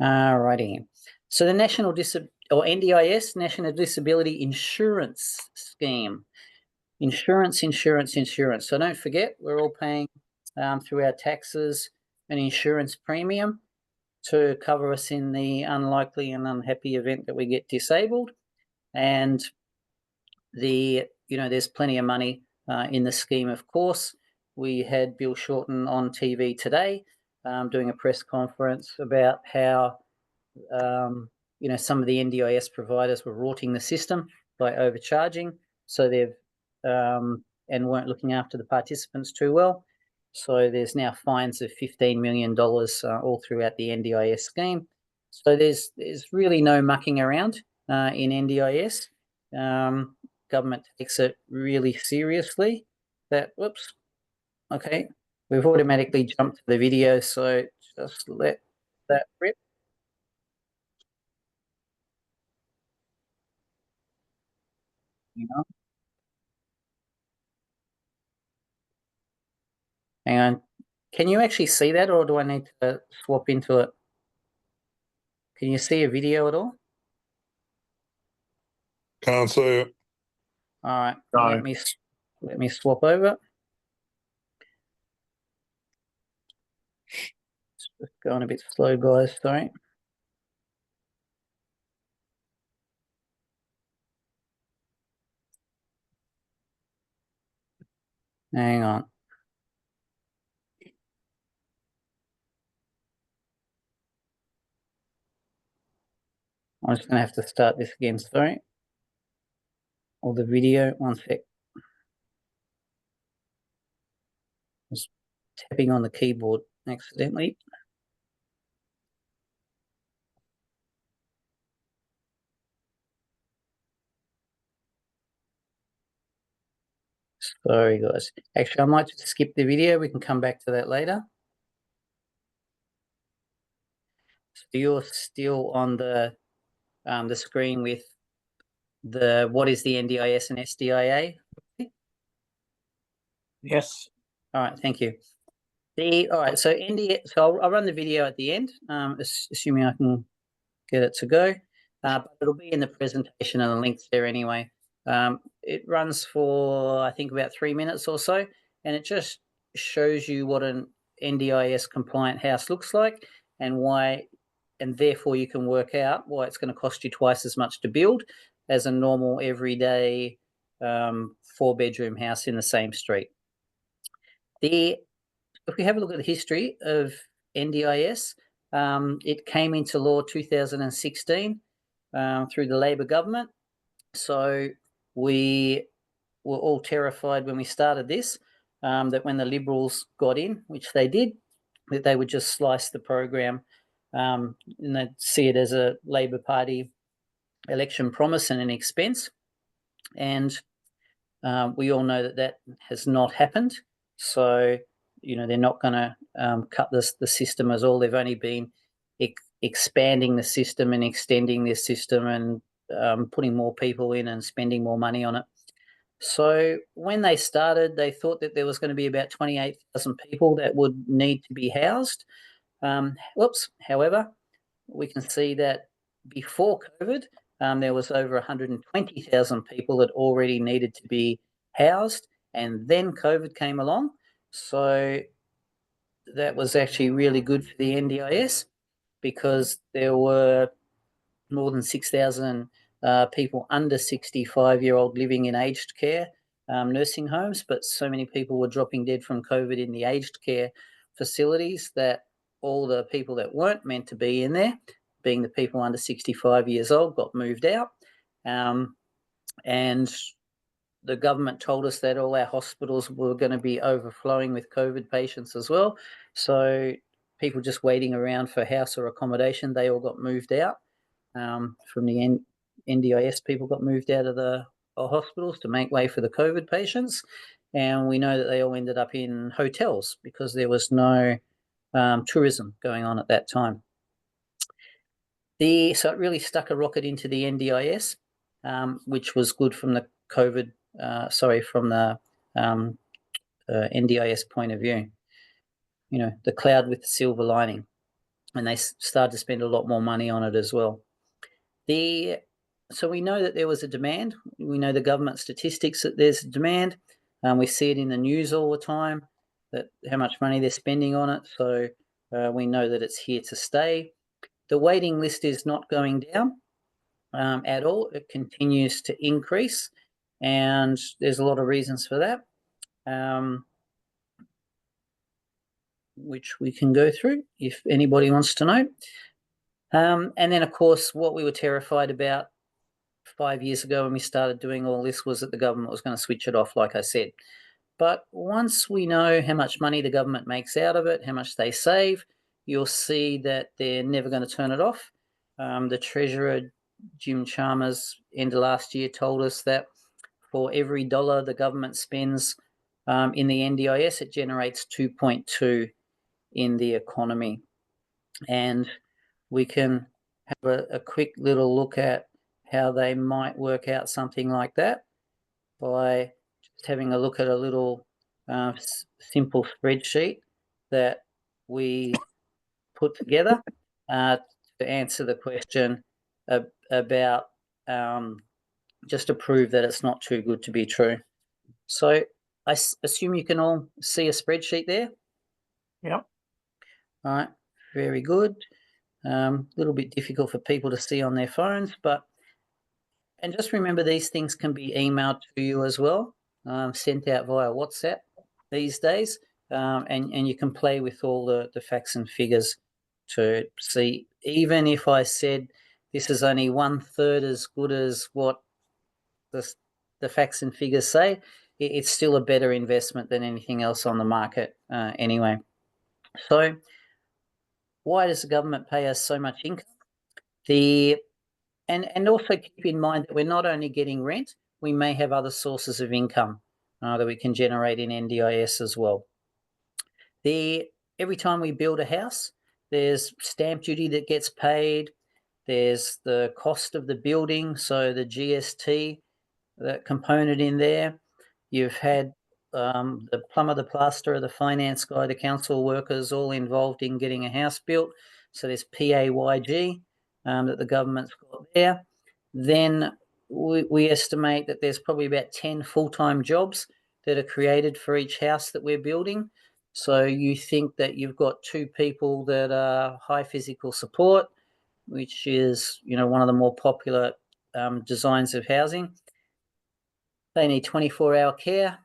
Alrighty. So the NDIS, National Disability Insurance Scheme. Insurance. So don't forget, we're all paying through our taxes an insurance premium to cover us in the unlikely and unhappy event that we get disabled. And there's plenty of money in the scheme, of course. We had Bill Shorten on TV today doing a press conference about how some of the NDIS providers were rorting the system by overcharging, so they've and weren't looking after the participants too well. So there's now fines of $15 million all throughout the NDIS scheme. So there's really no mucking around in NDIS. Government takes it really seriously. Okay, we've automatically jumped to the video, so just let that rip. Hang on. Can you actually see that, or do I need to swap into it? Can you see a video at all? Can't see it. All right. No. Let me swap over. It's going a bit slow, guys. Sorry. Hang on. I'm just going to have to start this again. Sorry. Or the video. One sec. Just tapping on the keyboard accidentally. Sorry, guys. Actually, I might just skip the video. We can come back to that later. So you're still on the screen with what is the NDIS and SDIA? Yes. All right, thank you. All right, so so I'll run the video at the end, assuming I can get it to go. But it'll be in the presentation and the links there anyway. It runs for, I think, about 3 minutes or so, and it just shows you what an NDIS compliant house looks like and why, and therefore you can work out why it's going to cost you twice as much to build as a normal everyday 4-bedroom house in the same street. If we have a look at the history of NDIS, it came into law 2016 through the Labor government. So we were all terrified when we started this, that when the Liberals got in, which they did, that they would just slice the program and they'd see it as a Labor Party election promise and an expense. And we all know that that has not happened. So, they're not going to cut the system at all. They've only been expanding the system and extending this system and putting more people in and spending more money on it. So when they started, they thought that there was going to be about 28,000 people that would need to be housed. However, we can see that before COVID, there was over 120,000 people that already needed to be housed, and then COVID came along. So that was actually really good for the NDIS because there were more than 6,000 people under 65-year-old living in aged care nursing homes, but so many people were dropping dead from COVID in the aged care facilities that all the people that weren't meant to be in there, being the people under 65 years old, got moved out. And the government told us that all our hospitals were going to be overflowing with COVID patients as well. So people just waiting around for house or accommodation, they all got moved out. From the NDIS, people got moved out of the hospitals to make way for the COVID patients. And we know that they all ended up in hotels because there was no tourism going on at that time. So it really stuck a rocket into the NDIS, which was good from the from the NDIS point of view. The cloud with the silver lining. and they started to spend a lot more money on it as well. So we know that there was a demand. We know the government statistics that there's a demand. We see it in the news all the time, that how much money they're spending on it. So we know that it's here to stay. The waiting list is not going down at all. It continues to increase, and there's a lot of reasons for that, which we can go through if anybody wants to know. And then, of course, what we were terrified about 5 years ago when we started doing all this was that the government was going to switch it off, like I said. But once we know how much money the government makes out of it, how much they save, you'll see that they're never going to turn it off. The Treasurer, Jim Chalmers, end of last year told us that for every dollar the government spends in the NDIS, it generates 2.2 in the economy. And we can have a quick little look at how they might work out something like that by just having a look at a little simple spreadsheet that we put together to answer the question about just to prove that it's not too good to be true. So I assume you can all see a spreadsheet there? Yep. All right, very good. A little bit difficult for people to see on their phones, and just remember these things can be emailed to you as well, sent out via WhatsApp these days, and you can play with all the facts and figures to see. Even if I said this is only 1/3 as good as what the facts and figures say, it's still a better investment than anything else on the market anyway. So why does the government pay us so much income? And also keep in mind that we're not only getting rent, we may have other sources of income that we can generate in NDIS as well. Every time we build a house, there's stamp duty that gets paid. There's the cost of the building, so the GST, that component in there. You've had the plumber, the plasterer, the finance guy, the council workers all involved in getting a house built. So there's PAYG that the government's got there. Then we estimate that there's probably about 10 full-time jobs that are created for each house that we're building. So you think that you've got 2 people that are high physical support, which is, one of the more popular designs of housing. They need 24-hour care.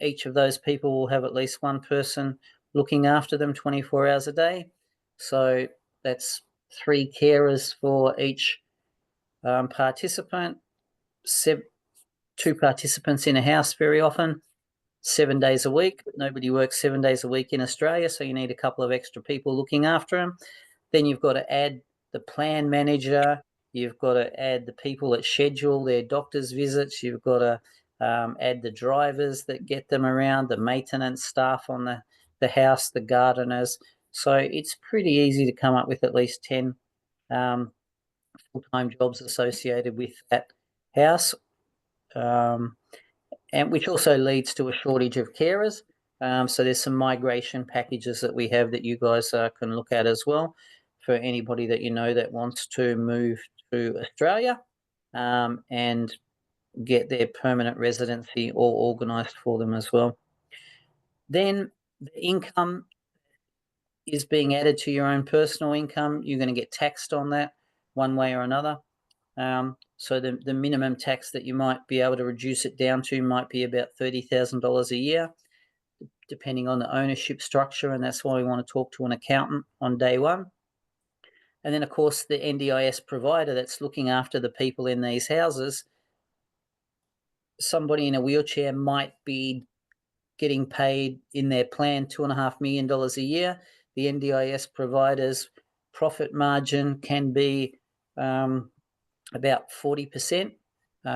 Each of those people will have at least one person looking after them 24 hours a day. So that's 3 carers for each participant, 2 participants in a house very often, 7 days a week. Nobody works 7 days a week in Australia, so you need a couple of extra people looking after them. Then you've got to add the plan manager. You've got to add the people that schedule their doctor's visits. You've got to add the drivers that get them around, the maintenance staff on the house, the gardeners. So it's pretty easy to come up with at least 10 full-time jobs associated with that house, and which also leads to a shortage of carers. So there's some migration packages that we have that you guys can look at as well for anybody that that wants to move to Australia and get their permanent residency all organised for them as well. Then the income is being added to your own personal income. You're going to get taxed on that one way or another. So the minimum tax that you might be able to reduce it down to might be about $30,000 a year, depending on the ownership structure, and that's why we want to talk to an accountant on day one. And then, of course, the NDIS provider that's looking after the people in these houses, somebody in a wheelchair might be getting paid in their plan $2.5 million a year. The NDIS provider's profit margin can be about 40%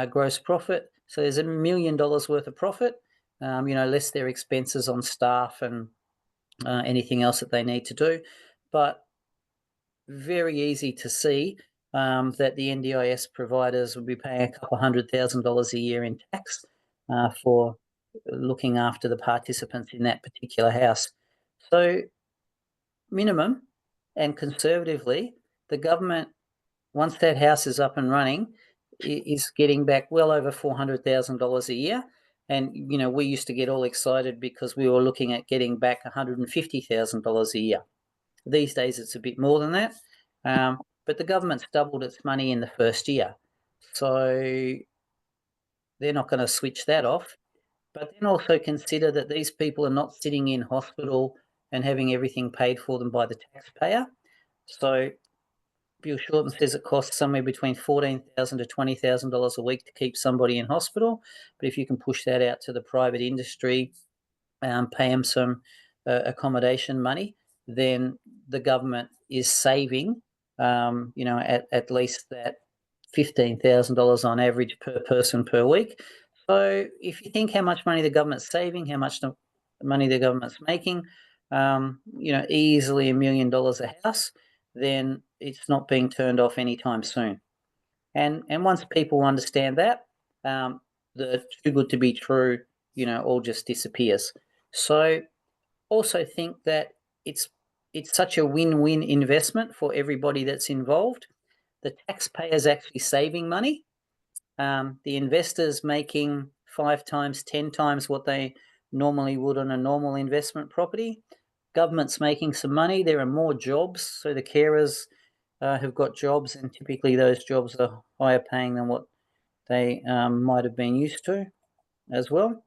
gross profit. So there's $1 million worth of profit, less their expenses on staff and anything else that they need to do. But very easy to see that the NDIS providers will be paying a couple $100,000 a year in tax for looking after the participants in that particular house. So minimum, And conservatively, the government, once that house is up and running, is getting back well over $400,000 a year. And, we used to get all excited because we were looking at getting back $150,000 a year. These days, it's a bit more than that. But the government's doubled its money in the first year. So they're not going to switch that off. But then also consider that these people are not sitting in hospital and having everything paid for them by the taxpayer. So Bill Shorten says it costs somewhere between $14,000 to $20,000 a week to keep somebody in hospital. But if you can push that out to the private industry, pay them some accommodation money, then the government is saving, at least that $15,000 on average per person per week. So if you think how much money the government's saving, how much money the government's making, easily $1 million a house, then it's not being turned off anytime soon. And once people understand that, the too good to be true, all just disappears. So also think that it's such a win-win investment for everybody that's involved. The taxpayer's actually saving money. The investor's making 5 times, 10 times what they normally would on a normal investment property. Government's making some money. There are more jobs, so the carers have got jobs, and typically those jobs are higher paying than what they might have been used to as well.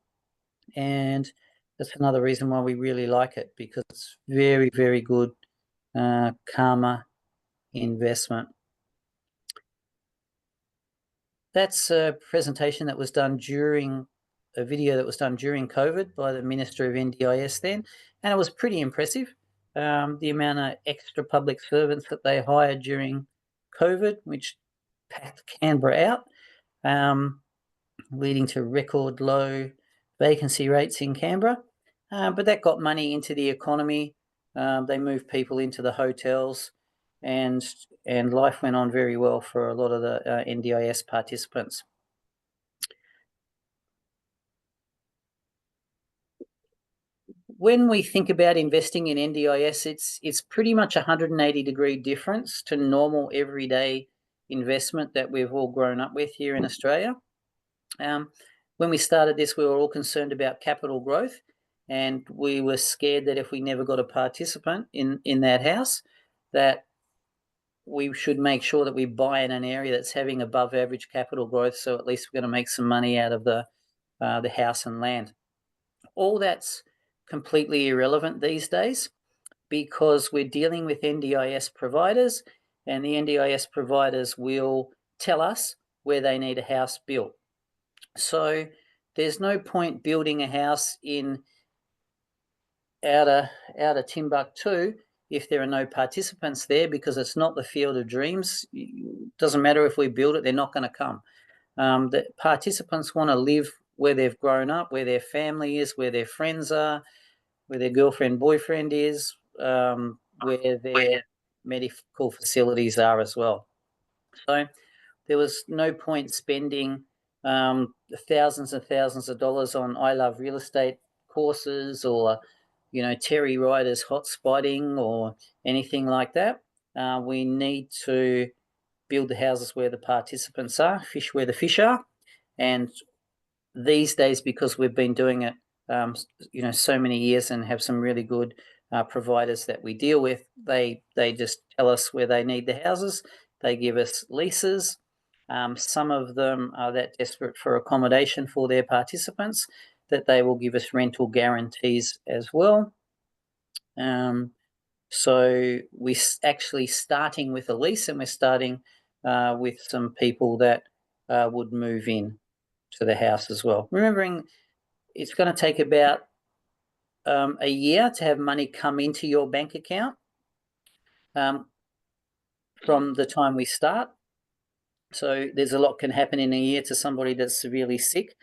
And that's another reason why we really like it, because it's very, very good karma investment. That's a presentation that was done during a video that was done during COVID by the Minister of NDIS then, and it was pretty impressive. The amount of extra public servants that they hired during COVID, which packed Canberra out, leading to record low vacancy rates in Canberra. But that got money into the economy. They moved people into the hotels, and life went on very well for a lot of the NDIS participants. When we think about investing in NDIS, it's pretty much 180-degree difference to normal everyday investment that we've all grown up with here in Australia. When we started this, we were all concerned about capital growth, and we were scared that if we never got a participant in that house, that we should make sure that we buy in an area that's having above average capital growth, so at least we're going to make some money out of the house and land. All that's completely irrelevant these days, because we're dealing with NDIS providers, and the NDIS providers will tell us where they need a house built. So there's no point building a house out of Timbuktu if there are no participants there, because it's not the field of dreams. It doesn't matter if we build it, they're not going to come. The participants want to live where they've grown up, where their family is, where their friends are, where their girlfriend, boyfriend is, where their medical facilities are as well. So there was no point spending thousands and thousands of dollars on I Love Real Estate courses, or Terry Ryder's hot spotting, or anything like that. We need to build the houses where the participants are, fish where the fish are. And these days, because we've been doing it so many years and have some really good providers that we deal with, they just tell us where they need the houses. They give us leases. Some of them are that desperate for accommodation for their participants that they will give us rental guarantees as well. So we're actually starting with a lease, and we're starting with some people that would move in to the house as well. Remembering it's going to take about a year to have money come into your bank account from the time we start. So there's a lot can happen in a year to somebody that's severely sick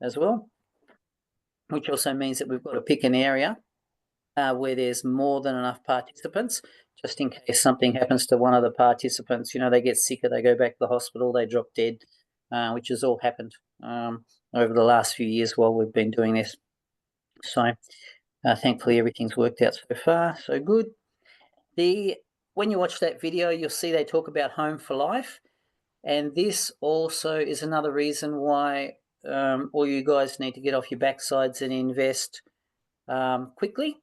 as well, which also means that we've got to pick an area where there's more than enough participants, just in case something happens to one of the participants. They get sicker, they go back to the hospital, they drop dead, which has all happened over the last few years while we've been doing this. So thankfully everything's worked out so far, so good. when you watch that video, you'll see they talk about home for life. And this also is another reason why all you guys need to get off your backsides and invest quickly,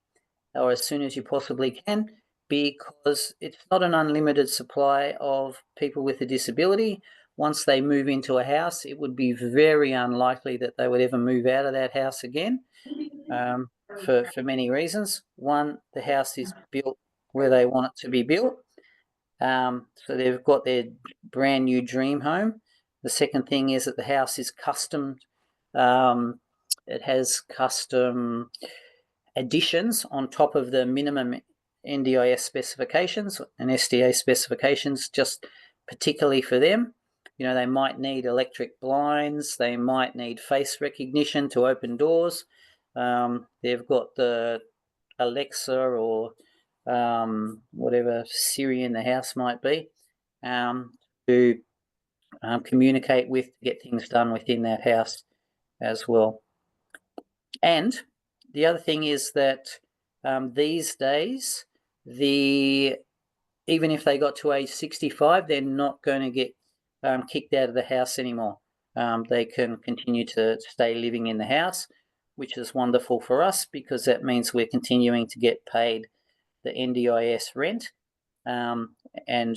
or as soon as you possibly can, because it's not an unlimited supply of people with a disability. Once they move into a house, it would be very unlikely that they would ever move out of that house again, for many reasons. One, the house is built where they want it to be built. So they've got their brand new dream home. The second thing is that the house is custom. It has custom additions on top of the minimum NDIS specifications and SDA specifications, just particularly for them. You know, they might need electric blinds, they might need face recognition to open doors. They've got the Alexa or whatever Siri in the house might be, to communicate with, to get things done within that house as well. And the other thing is that these days, even if they got to age 65, they're not going to get kicked out of the house anymore. They can continue to stay living in the house, which is wonderful for us, because that means we're continuing to get paid the NDIS rent, and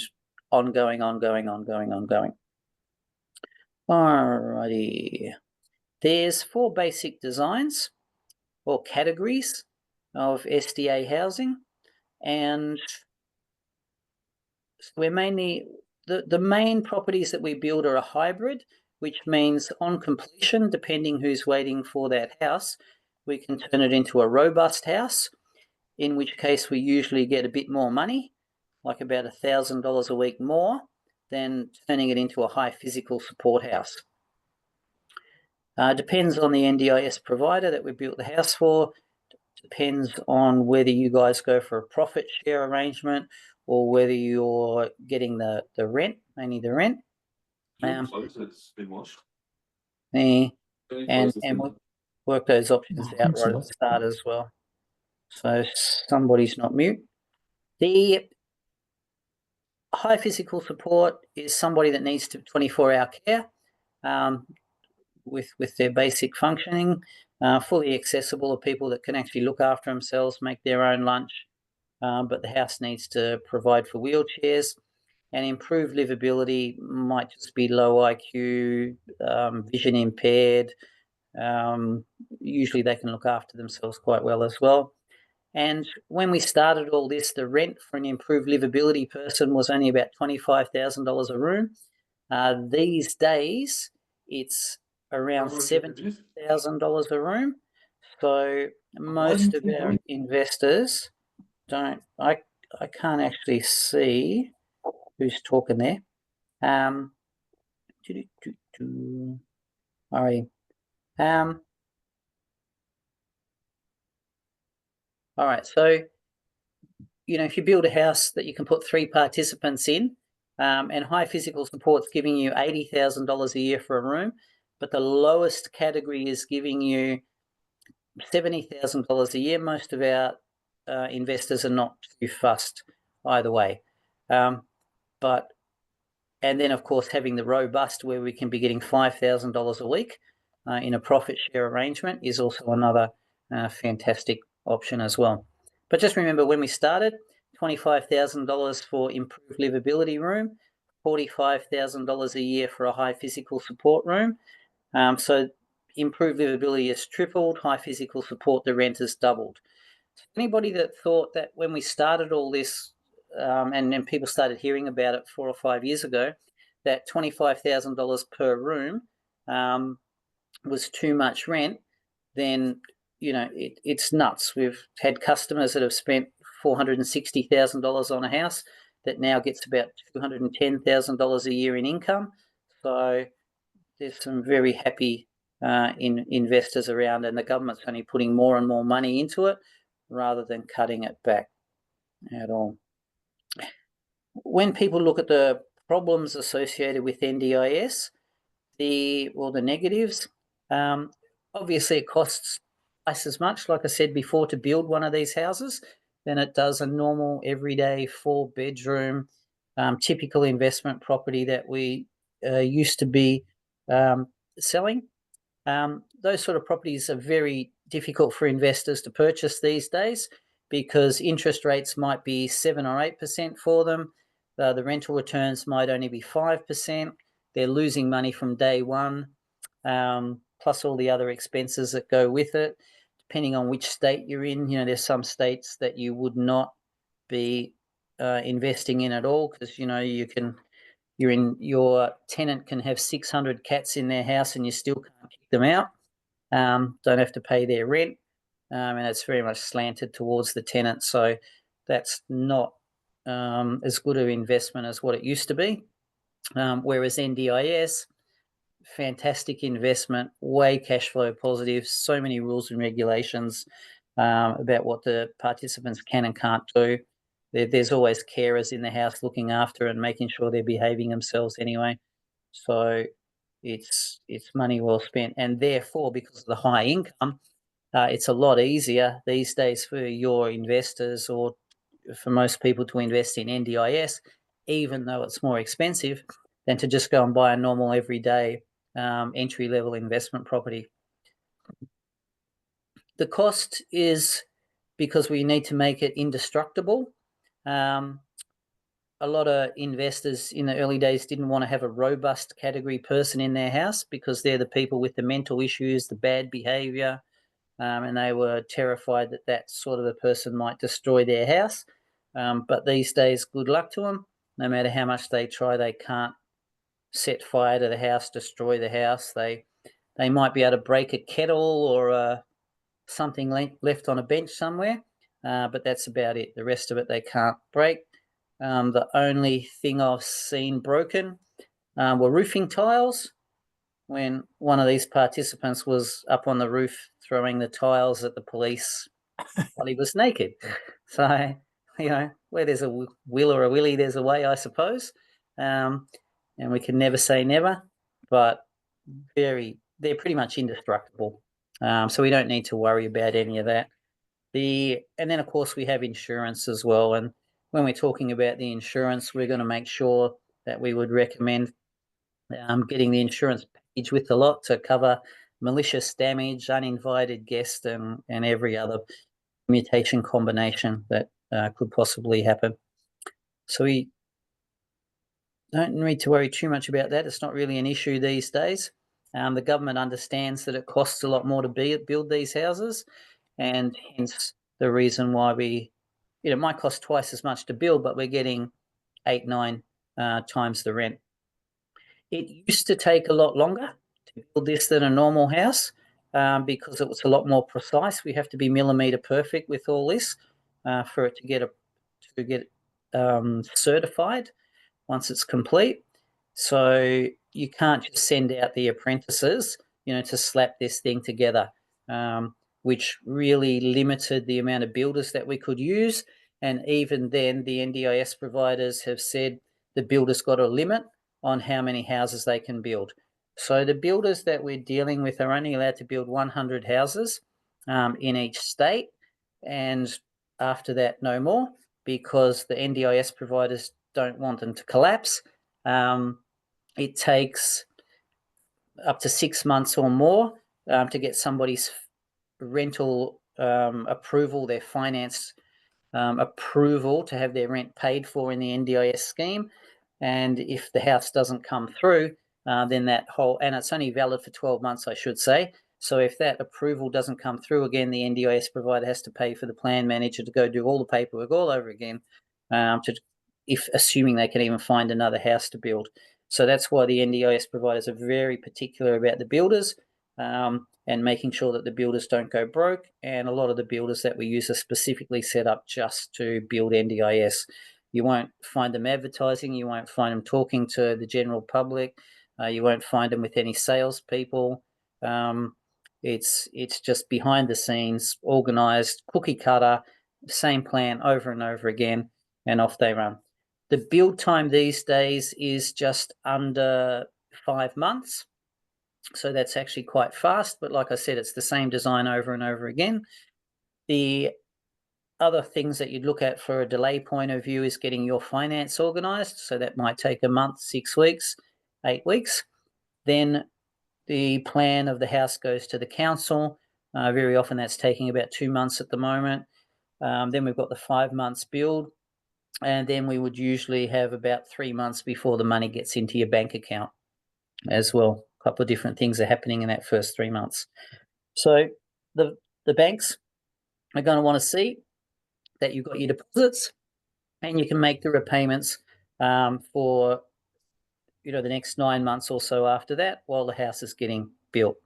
ongoing. Alrighty. There's 4 basic designs or categories of SDA housing, and we're mainly, the main properties that we build are a hybrid, which means on completion, depending who's waiting for that house, we can turn it into a robust house, in which case we usually get a bit more money, like about $1,000 a week more than turning it into a high physical support house. Depends on the NDIS provider that we built the house for. Depends on whether you guys go for a profit share arrangement or whether you're getting the rent, mainly the rent. It's been washed. And we'll work those options out right at the start as well. So somebody's not mute. The high physical support is somebody that needs 24-hour care with their basic functioning, fully accessible to people that can actually look after themselves, make their own lunch, but the house needs to provide for wheelchairs. And improved livability might just be low IQ, vision impaired. Usually they can look after themselves quite well as well. And when we started all this, the rent for an improved livability person was only about $25,000 a room. These days, it's around $70,000 a room. So most of our investors don't. I can't actually see who's talking there. All right. All right. So, you know, if you build a house that you can put 3 participants in, and high physical support's giving you $80,000 a year for a room, but the lowest category is giving you $70,000 a year. Most of our investors are not too fussed either way. And then, of course, having the robust, where we can be getting $5,000 a week in a profit share arrangement, is also another fantastic option as well. But just remember, when we started, $25,000 for improved livability room, $45,000 a year for a high physical support room. So improved livability has tripled, high physical support, the rent has doubled. Anybody that thought that when we started all this, and people started hearing about it 4 or 5 years ago, that $25,000 per room was too much rent, then, you know, it's nuts. We've had customers that have spent $460,000 on a house that now gets about $210,000 a year in income. So there's some very happy investors around, and the government's only putting more and more money into it rather than cutting it back at all. When people look at the problems associated with NDIS, the negatives, obviously it costs twice as much, like I said before, to build one of these houses than it does a normal everyday 4-bedroom typical investment property that we used to be selling. Those sort of properties are very difficult for investors to purchase these days because interest rates might be 7 or 8% for them. The rental returns might only be 5%. They're losing money from day one, plus all the other expenses that go with it. Depending on which state you're in, there's some states that you would not be investing in at all because, your tenant can have 600 cats in their house and you still can't kick them out. Don't have to pay their rent, and it's very much slanted towards the tenant. So that's not as good an investment as what it used to be. Whereas NDIS, fantastic investment, way cash flow positive, so many rules and regulations about what the participants can and can't do. There's always carers in the house looking after and making sure they're behaving themselves anyway. So it's money well spent, and therefore, because of the high income, it's a lot easier these days for your investors or for most people to invest in NDIS, even though it's more expensive than to just go and buy a normal everyday entry-level investment property. The cost is because we need to make it indestructible. A lot of investors in the early days didn't want to have a robust category person in their house because they're the people with the mental issues, the bad behavior, and they were terrified that that sort of a person might destroy their house. But these days, good luck to them. No matter how much they try, they can't set fire to the house, destroy the house. They might be able to break a kettle or something left on a bench somewhere, but that's about it. The rest of it they can't break. The only thing I've seen broken were roofing tiles, when one of these participants was up on the roof throwing the tiles at the police while he was naked. So, where there's a will or a willy, there's a way, I suppose. And we can never say never, but they're pretty much indestructible. So we don't need to worry about any of that. And then, of course, we have insurance as well. And when we're talking about the insurance, we're going to make sure that we would recommend getting the insurance package with the lot to cover malicious damage, uninvited guest, and every other mutation combination that could possibly happen. So we don't need to worry too much about that. It's not really an issue these days. The government understands that it costs a lot more to build these houses, and hence the reason why it might cost twice as much to build, but we're getting 8-9 times the rent. It used to take a lot longer to build this than a normal house because it was a lot more precise. We have to be millimeter perfect with all this for it to get certified once it's complete. So you can't just send out the apprentices, to slap this thing together, which really limited the amount of builders that we could use. And even then, the NDIS providers have said the builders got a limit on how many houses they can build. So the builders that we're dealing with are only allowed to build 100 houses in each state, and after that, no more, because the NDIS providers don't want them to collapse. It takes up to 6 months or more to get somebody's rental approval, their finance approval to have their rent paid for in the NDIS scheme. And if the house doesn't come through, then and it's only valid for 12 months, I should say. So if that approval doesn't come through again, the NDIS provider has to pay for the plan manager to go do all the paperwork all over again, assuming they can even find another house to build. So that's why the NDIS providers are very particular about the builders and making sure that the builders don't go broke. And a lot of the builders that we use are specifically set up just to build NDIS. You won't find them advertising. You won't find them talking to the general public. You won't find them with any salespeople. It's just behind the scenes, organised, cookie cutter, same plan over and over again, and off they run. The build time these days is just under 5 months. So that's actually quite fast. But like I said, it's the same design over and over again. The other things that you'd look at for a delay point of view is getting your finance organised. So that might take a month, 6 weeks, 8 weeks. Then the plan of the house goes to the council. Very often that's taking about 2 months at the moment. Then we've got the 5 months build. And then we would usually have about 3 months before the money gets into your bank account as well. A couple of different things are happening in that first 3 months. So the banks are going to want to see that you've got your deposits and you can make the repayments for the next 9 months or so after that while the house is getting built.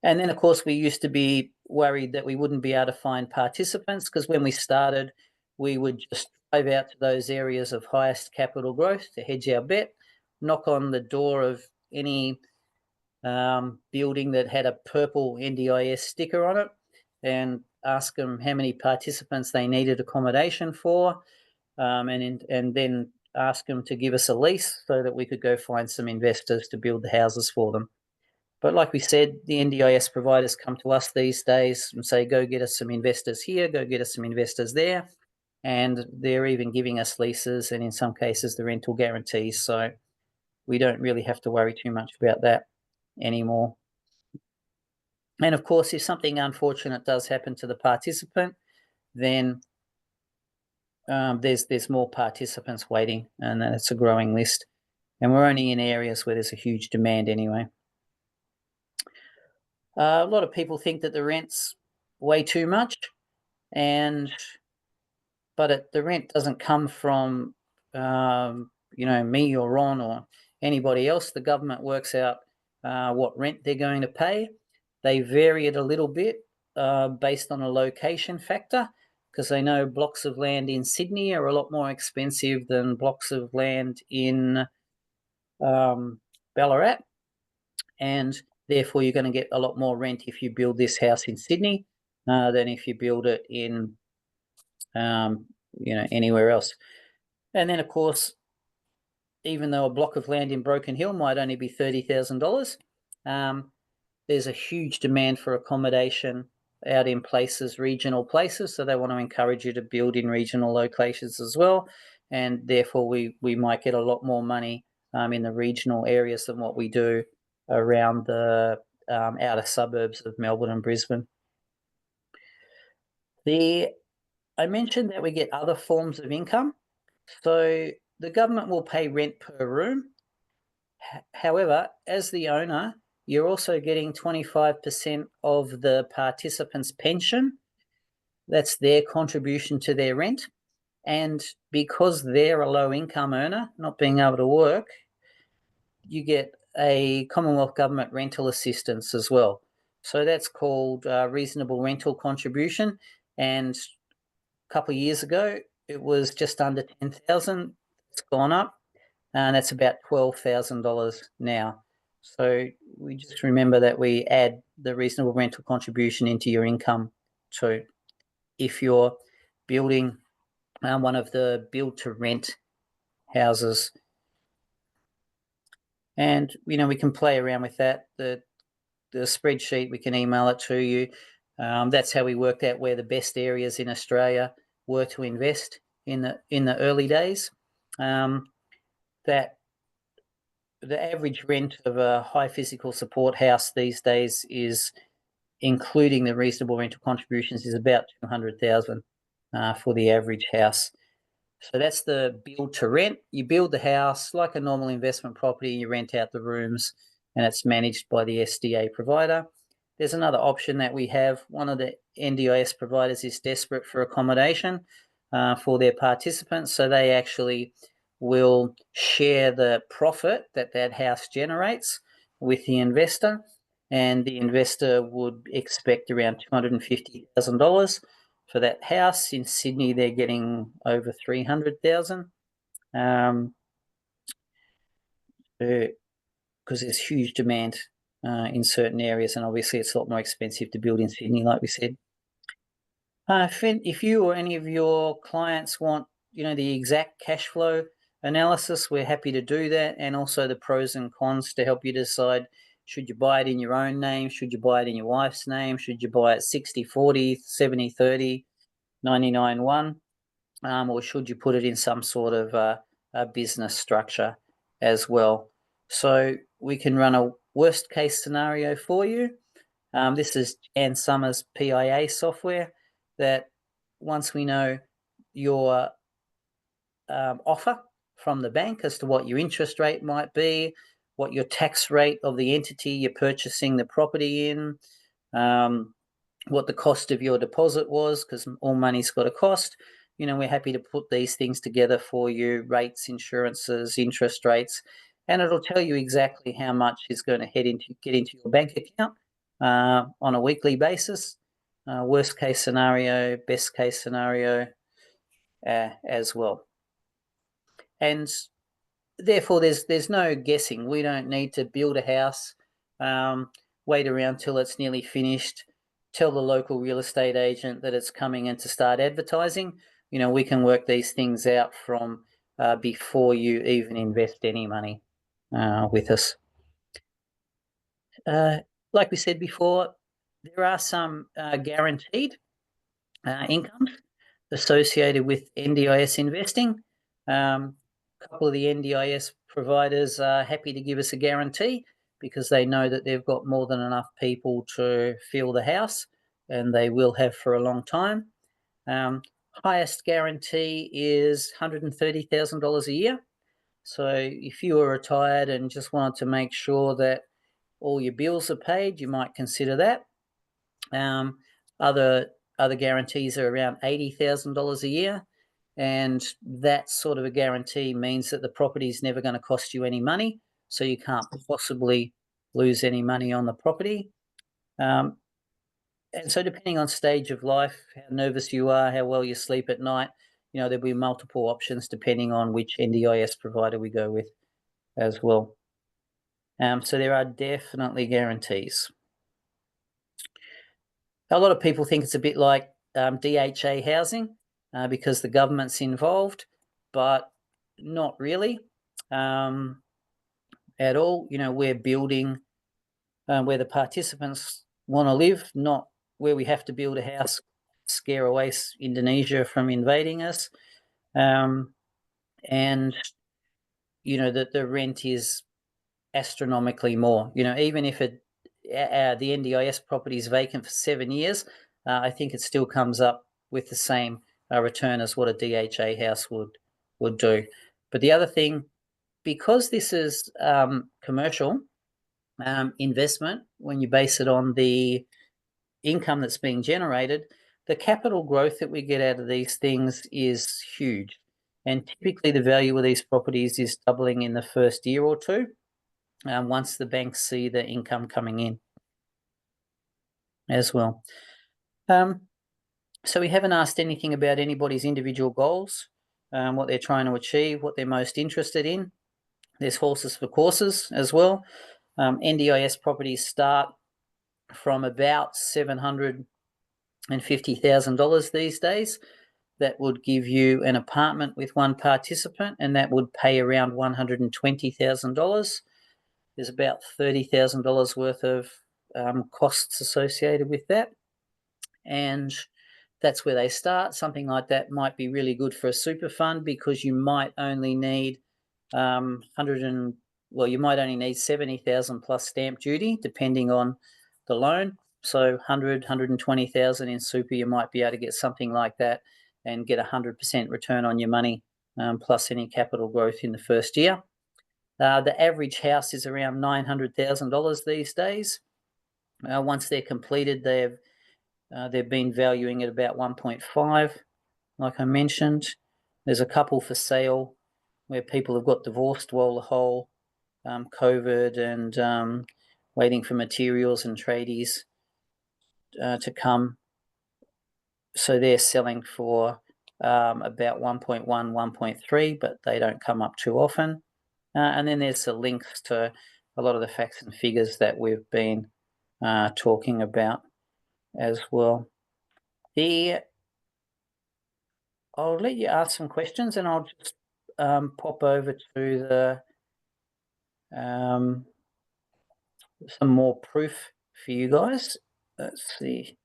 And then, of course, we used to be worried that we wouldn't be able to find participants, because when we started, we would just drive out to those areas of highest capital growth to hedge our bet, knock on the door of any building that had a purple NDIS sticker on it, and ask them how many participants they needed accommodation for, and then ask them to give us a lease so that we could go find some investors to build the houses for them. But like we said, the NDIS providers come to us these days and say, go get us some investors here, go get us some investors there. And they're even giving us leases and in some cases the rental guarantees. So we don't really have to worry too much about that anymore. And of course, if something unfortunate does happen to the participant, then there's more participants waiting, and it's a growing list. And we're only in areas where there's a huge demand anyway. A lot of people think that the rent's way too much, but the rent doesn't come from me or Ron or anybody else. The government works out what rent they're going to pay. They vary it a little bit based on a location factor, because they know blocks of land in Sydney are a lot more expensive than blocks of land in Ballarat, and therefore you're going to get a lot more rent if you build this house in Sydney than if you build it in anywhere else. And then, of course, even though a block of land in Broken Hill might only be $30,000, there's a huge demand for accommodation out in places, regional places, so they want to encourage you to build in regional locations as well, and therefore we might get a lot more money in the regional areas than what we do around the outer suburbs of Melbourne and Brisbane. I mentioned that we get other forms of income. So the government will pay rent per room. However, as the owner, you're also getting 25% of the participants' pension. That's their contribution to their rent. And because they're a low-income earner, not being able to work, you get a Commonwealth Government rental assistance as well. So that's called reasonable rental contribution. And a couple of years ago, it was just under $10,000. It's gone up, and that's about $12,000 now. So we just remember that we add the reasonable rental contribution into your income too, if you're building one of the build-to-rent houses. And, we can play around with that. The spreadsheet, we can email it to you. That's how we worked out where the best areas in Australia were to invest in the early days. That the average rent of a high physical support house these days is, including the reasonable rental contributions, is about $200,000 for the average house. So that's the build to rent. You build the house like a normal investment property, you rent out the rooms, and it's managed by the SDA provider. There's another option that we have. One of the NDIS providers is desperate for accommodation for their participants, so they actually will share the profit that house generates with the investor, and the investor would expect around $250,000 for that house. In Sydney, they're getting over $300,000 because there's huge demand in certain areas, and obviously it's a lot more expensive to build in Sydney, like we said. If you or any of your clients want, the exact cash flow analysis, we're happy to do that, and also the pros and cons to help you decide, should you buy it in your own name, should you buy it in your wife's name, should you buy it 60-40, 70-30, 99.1, or should you put it in some sort of a business structure as well? So we can run a worst case scenario for you. This is Jan Summers PIA software that once we know your offer from the bank as to what your interest rate might be, what your tax rate of the entity you're purchasing the property in, what the cost of your deposit was, because all money's got a cost. We're happy to put these things together for you, rates, insurances, interest rates, and it'll tell you exactly how much is going to get into your bank account on a weekly basis. Worst case scenario, best case scenario as well. And therefore, there's no guessing. We don't need to build a house, wait around till it's nearly finished, tell the local real estate agent that it's coming in to start advertising. We can work these things out from before you even invest any money with us. Like we said before, there are some guaranteed incomes associated with NDIS investing. A couple of the NDIS providers are happy to give us a guarantee because they know that they've got more than enough people to fill the house, and they will have for a long time. Highest guarantee is $130,000 a year. So if you were retired and just wanted to make sure that all your bills are paid, you might consider that. Other guarantees are around $80,000 a year, and that sort of a guarantee means that the property is never going to cost you any money, so you can't possibly lose any money on the property. And so depending on stage of life, how nervous you are, how well you sleep at night, there'll be multiple options depending on which NDIS provider we go with as well. So there are definitely guarantees. A lot of people think it's a bit like DHA housing because the government's involved, but not really at all. We're building where the participants want to live, not where we have to build a house, scare away Indonesia from invading us. And, that the rent is astronomically more. Even if the NDIS property is vacant for 7 years, I think it still comes up with the same return as what a DHA house would do. But the other thing, because this is commercial investment, when you base it on the income that's being generated, the capital growth that we get out of these things is huge. And typically the value of these properties is doubling in the first year or two once the banks see the income coming in as well. So we haven't asked anything about anybody's individual goals, what they're trying to achieve, what they're most interested in. There's horses for courses as well. NDIS properties start from about $750,000 these days. That would give you an apartment with one participant, and that would pay around $120,000. There's about $30,000 worth of costs associated with that, and that's where they start. Something like that might be really good for a super fund because you might only need you might only need 70,000 plus stamp duty, depending on the loan. So 120,000 in super, you might be able to get something like that and get 100% return on your money, plus any capital growth in the first year. The average house is around $900,000 these days. Once they're completed, they've been valuing at about 1.5, like I mentioned. There's a couple for sale where people have got divorced while the whole COVID and waiting for materials and tradies to come. So they're selling for about 1.1, 1.3, but they don't come up too often. And then there's the links to a lot of the facts and figures that we've been talking about as well. I'll let you ask some questions, and I'll just pop over to the some more proof for you guys. Let's see.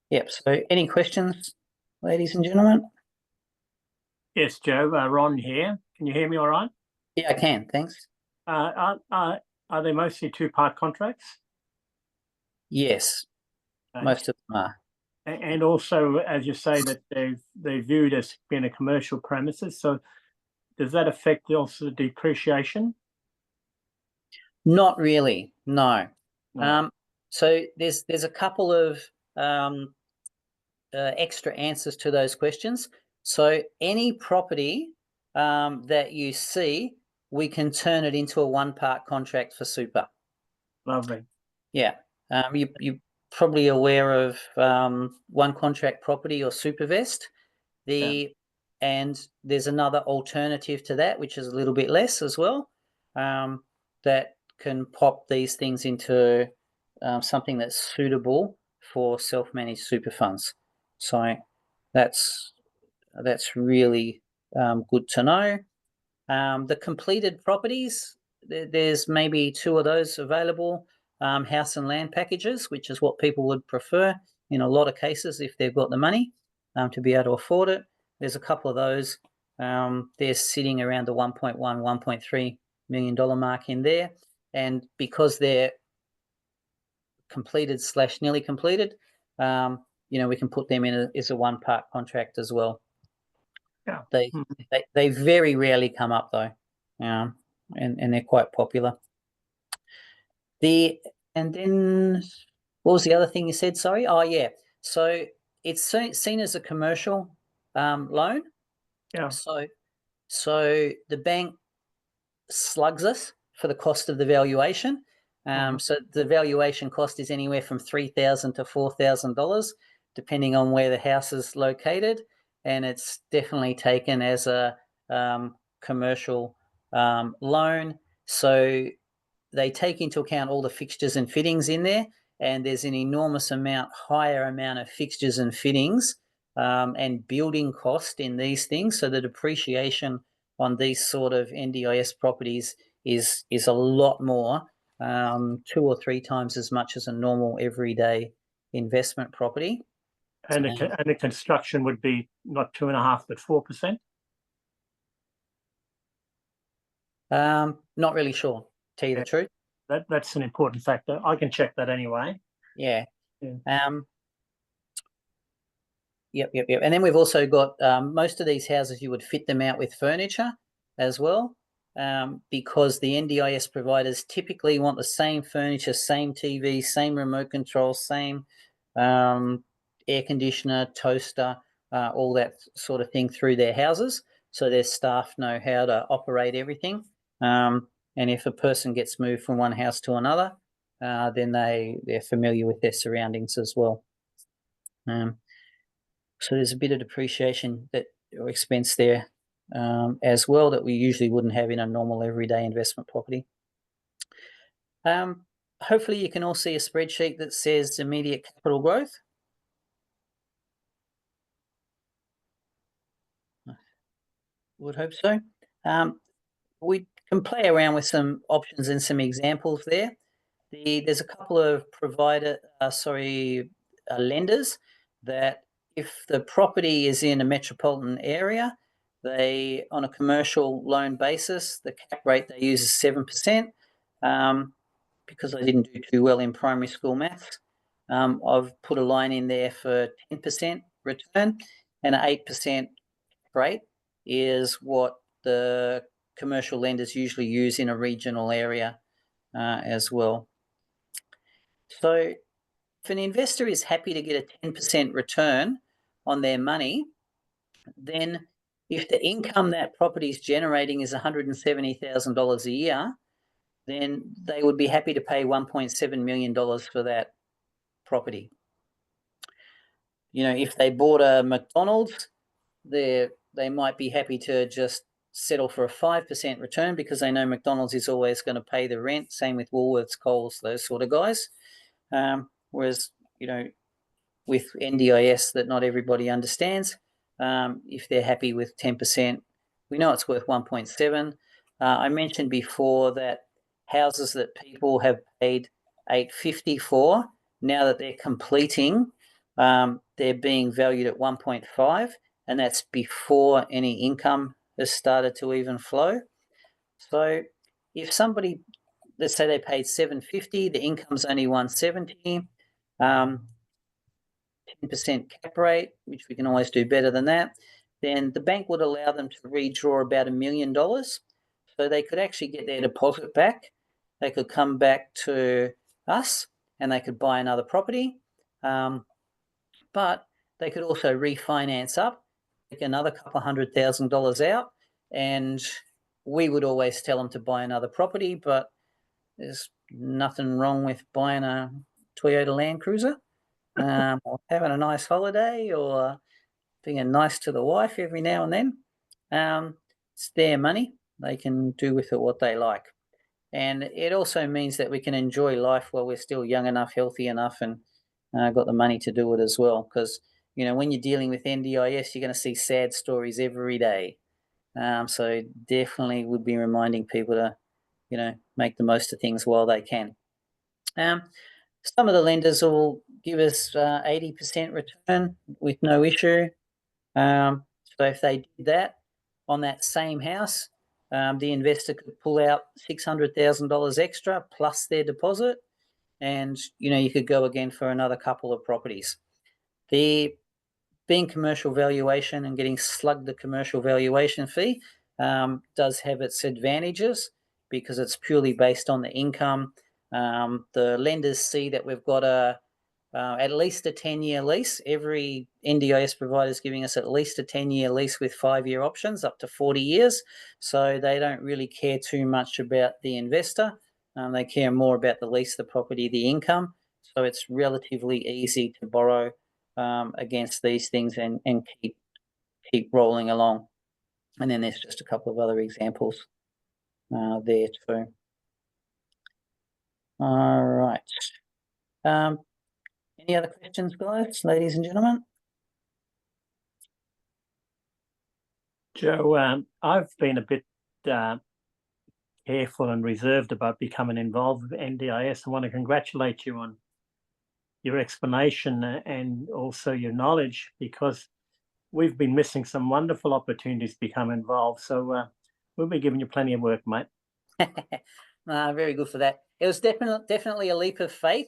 Yep. So any questions ladies and gentlemen? Yes, Joe, Ron here. Can you hear me all right? Yeah, I can. Thanks. Are they mostly two-part contracts? Yes, Okay. most of them are. And also, as you say, that they're viewed as being a commercial premises. So does that affect also the depreciation? Not really, no. No. So there's a couple of extra answers to those questions. So any property that you see, we can turn it into a one-part contract for super. Lovely. Yeah. You're probably aware of one contract property or supervest. And there's another alternative to that, which is a little bit less as well, that can pop these things into something that's suitable for self-managed super funds. So that's really good to know. The completed properties, there's maybe two of those available. House and land packages, which is what people would prefer in a lot of cases if they've got the money to be able to afford it. There's a couple of those. They're sitting around the $1.1, $1.3 million mark in there. And because they're completed / nearly completed, we can put them in as a one-part contract as well. Yeah. They very rarely come up though, and they're quite popular. And then what was the other thing you said? Sorry. Oh yeah. So it's seen as a commercial loan. Yeah. So the bank slugs us for the cost of the valuation. So the valuation cost is anywhere from $3,000 to $4,000, depending on where the house is located, and it's definitely taken as a commercial loan. So they take into account all the fixtures and fittings in there, and there's an enormous higher amount of fixtures and fittings and building cost in these things. So the depreciation on these sort of NDIS properties is a lot more, 2 or 3 times as much as a normal everyday investment property. And the construction would be not 2.5% but 4%. Not really sure. Tell you the truth. That's an important factor. I can check that anyway. Yeah. Yep. And then we've also got most of these houses, you would fit them out with furniture as well, because the NDIS providers typically want the same furniture, same TV, same remote control, same air conditioner, toaster, all that sort of thing through their houses, so their staff know how to operate everything. And if a person gets moved from one house to another, then they're familiar with their surroundings as well. So there's a bit of depreciation or expense there as well that we usually wouldn't have in a normal everyday investment property. Hopefully you can all see a spreadsheet that says immediate capital growth. Would hope so. We can play around with some options and some examples there. There's a couple of lenders that, if the property is in a metropolitan area, they, on a commercial loan basis, the cap rate they use is 7%. Because I didn't do too well in primary school maths, I've put a line in there for 10% return, and an 8% rate is what the commercial lenders usually use in a regional area as well. So if an investor is happy to get a 10% return on their money, then if the income that property is generating is $170,000 a year, then they would be happy to pay $1.7 million for that property. If they bought a McDonald's, they might be happy to just settle for a 5% return because they know McDonald's is always going to pay the rent. Same with Woolworths, Coles, those sort of guys. Whereas, with NDIS that not everybody understands, if they're happy with 10%, we know it's worth 1.7. I mentioned before that houses that people have paid $850 for, now that they're completing, they're being valued at 1.5, and that's before any income has started to even flow. So if somebody, let's say they paid 750, the income's only 170, 10% cap rate, which we can always do better than that, then the bank would allow them to redraw about $1 million. So they could actually get their deposit back. They could come back to us and they could buy another property. But they could also refinance up, take another couple $100,000 out, and we would always tell them to buy another property, but there's nothing wrong with buying a Toyota Land Cruiser, or having a nice holiday, or being nice to the wife every now and then. It's their money. They can do with it what they like. And it also means that we can enjoy life while we're still young enough, healthy enough, and got the money to do it as well. Because, when you're dealing with NDIS, you're going to see sad stories every day. So definitely would be reminding people to, make the most of things while they can. Some of the lenders will give us 80% return with no issue. So if they did that on that same house, the investor could pull out $600,000 extra plus their deposit, and you could go again for another couple of properties. Being commercial valuation and getting slugged the commercial valuation fee does have its advantages because it's purely based on the income. The lenders see that we've got at least a 10-year lease. Every NDIS provider is giving us at least a 10-year lease with 5-year options up to 40 years. So they don't really care too much about the investor. They care more about the lease, the property, the income. So it's relatively easy to borrow against these things and keep rolling along. And then there's just a couple of other examples there too. All right. Any other questions, guys, ladies and gentlemen? Joe, I've been a bit careful and reserved about becoming involved with NDIS. I want to congratulate you on your explanation and also your knowledge, because we've been missing some wonderful opportunities to become involved. So we'll be giving you plenty of work, mate. Very good for that. It was definitely a leap of faith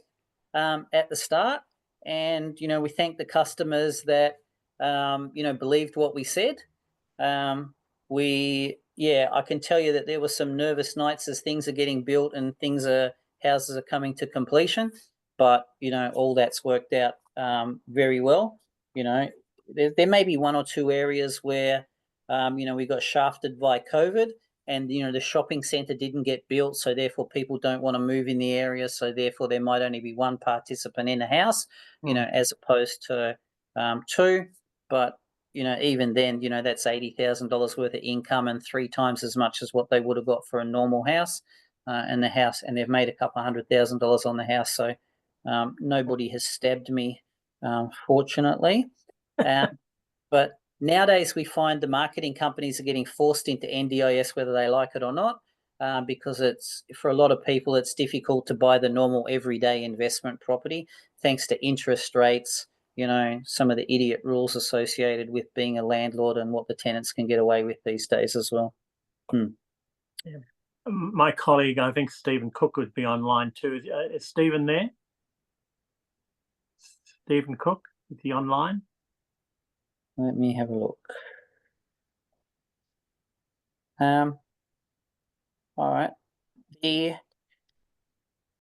at the start. And, we thank the customers that, believed what we said. I can tell you that there were some nervous nights as things are getting built and houses are coming to completion. But, all that's worked out very well. There may be one or two areas where, we got shafted by COVID, and, the shopping centre didn't get built, so therefore people don't want to move in the area, so therefore there might only be one participant in a house, as opposed to two. But, even then, that's $80,000 worth of income and 3 times as much as what they would have got for a normal house. And they've made a couple $100,000 on the house, so nobody has stabbed me, fortunately. But nowadays we find the marketing companies are getting forced into NDIS whether they like it or not, because for a lot of people it's difficult to buy the normal everyday investment property thanks to interest rates, some of the idiot rules associated with being a landlord and what the tenants can get away with these days as well. Yeah. My colleague, I think Stephen Cook, would be online too. Is Stephen there? Stephen Cook, is he online? Let me have a look. All right.